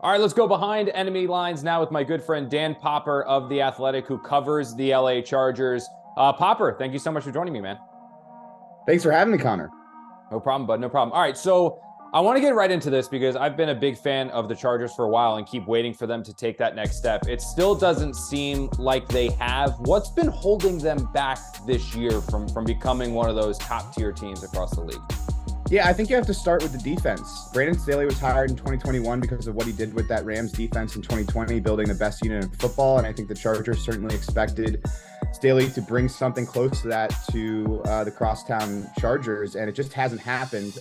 All right, let's go behind enemy lines now with my good friend Dan Popper of The Athletic, who covers the LA Chargers. Popper, thank you so much for joining me, man. Thanks for having me, Connor. No problem, bud. No problem. All right, so I want to get right into this because I've been a big fan of the Chargers for a while and keep waiting for them to take that next step. It still doesn't seem like they have. What's been holding them back this year from becoming one of those top-tier teams across the league? Yeah, I think you have to start with the defense. Brandon Staley was hired in 2021 because of what he did with that Rams defense in 2020, building the best unit in football. And I think the Chargers certainly expected Staley to bring something close to that to the crosstown Chargers, and it just hasn't happened.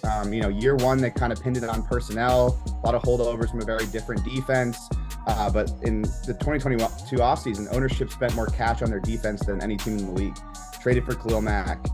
Year one, they kind of pinned it on personnel, a lot of holdovers from a very different defense. But in the 2022 offseason, ownership spent more cash on their defense than any team in the league. Traded for Khalil Mack,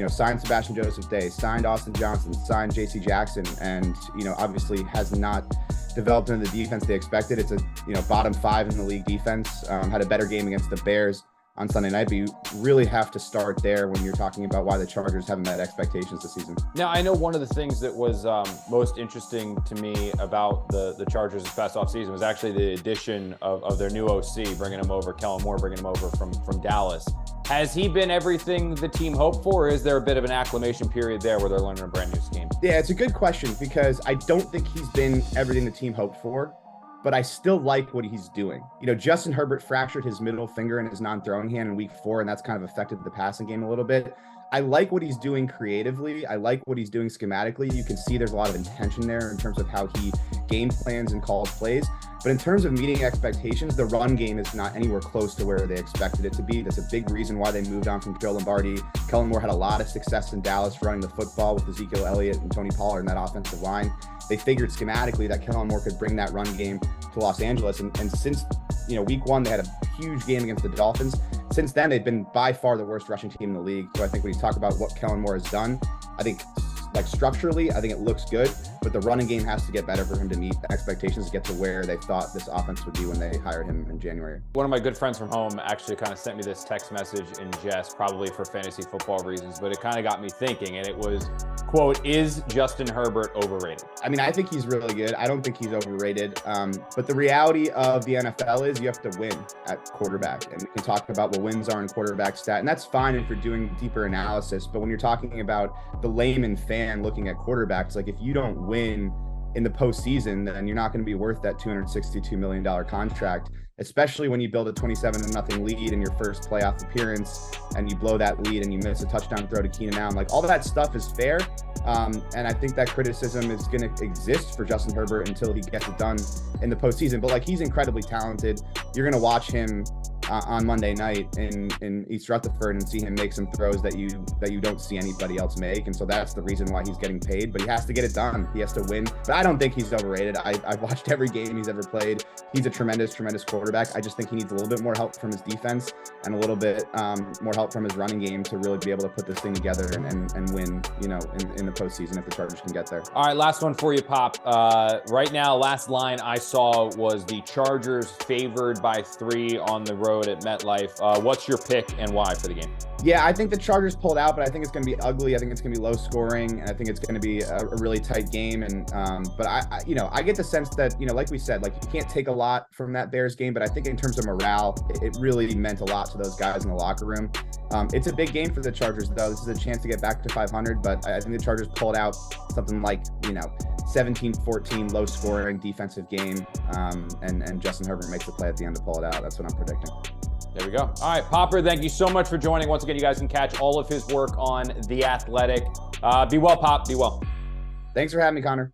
signed Sebastian Joseph-Day, signed Austin Johnson, signed J.C. Jackson, and, obviously has not developed into the defense they expected. It's a, bottom 5 in the league defense, had a better game against the Bears on Sunday night, but you really have to start there when you're talking about why the Chargers haven't met expectations this season. Now, I know one of the things that was most interesting to me about the Chargers this past offseason was actually the addition of their new OC, bringing him over, Kellen Moore, bringing him over from Dallas. Has he been everything the team hoped for, or is there a bit of an acclimation period there where they're learning a brand new scheme? Yeah, it's a good question because I don't think he's been everything the team hoped for, but I still like what he's doing. Justin Herbert fractured his middle finger in his non-throwing hand in week 4, and that's kind of affected the passing game a little bit. I like what he's doing creatively. I like what he's doing schematically. You can see there's a lot of intention there in terms of how he game plans and calls plays. But in terms of meeting expectations, the run game is not anywhere close to where they expected it to be. That's a big reason why they moved on from Joe Lombardi. Kellen Moore had a lot of success in Dallas running the football with Ezekiel Elliott and Tony Pollard in that offensive line. They figured schematically that Kellen Moore could bring that run game to Los Angeles. And since week 1, they had a huge game against the Dolphins. Since then, they've been by far the worst rushing team in the league. So I think when you talk about what Kellen Moore has done, I think structurally, I think it looks good, but the running game has to get better for him to meet the expectations to get to where they thought this offense would be when they hired him in January. One of my good friends from home actually kind of sent me this text message in jest, probably for fantasy football reasons, but it kind of got me thinking, and it was, quote, "Is Justin Herbert overrated?" I mean, I think he's really good. I don't think he's overrated. But the reality of the NFL is you have to win at quarterback. And we can talk about what wins are in quarterback stat, and that's fine if you're doing deeper analysis. But when you're talking about the layman fan looking at quarterbacks, like if you don't win in the postseason, then you're not going to be worth that $262 million contract, especially when you build a 27-0 lead in your first playoff appearance and you blow that lead and you miss a touchdown throw to Keenan Allen. Like all of that stuff is fair. And I think that criticism is going to exist for Justin Herbert until he gets it done in the postseason. But he's incredibly talented. You're going to watch him on Monday night in East Rutherford and see him make some throws that you don't see anybody else make. And so that's the reason why he's getting paid, but he has to get it done. He has to win. But I don't think he's overrated. I've watched every game he's ever played. He's a tremendous quarterback. I just think he needs a little bit more help from his defense and a little bit more help from his running game to really be able to put this thing together and win, in the postseason if the Chargers can get there. All right, last one for you, Pop. Right now, last line I saw was the Chargers favored by 3 on the road at MetLife. What's your pick and why for the game? Yeah, I think the Chargers pulled out, but I think it's going to be ugly. I think it's going to be low scoring, and I think it's going to be a really tight game. And but I get the sense that like we said, you can't take a lot from that Bears game, but I think in terms of morale, it really meant a lot to those guys in the locker room. It's a big game for the Chargers, though. This is a chance to get back to 500, but I think the Chargers pulled out something like 17-14 low scoring defensive game, and Justin Herbert makes the play at the end to pull it out. That's what I'm predicting. There we go. All right, Popper, thank you so much for joining. Once again, you guys can catch all of his work on The Athletic. Be well, Pop. Be well. Thanks for having me, Connor.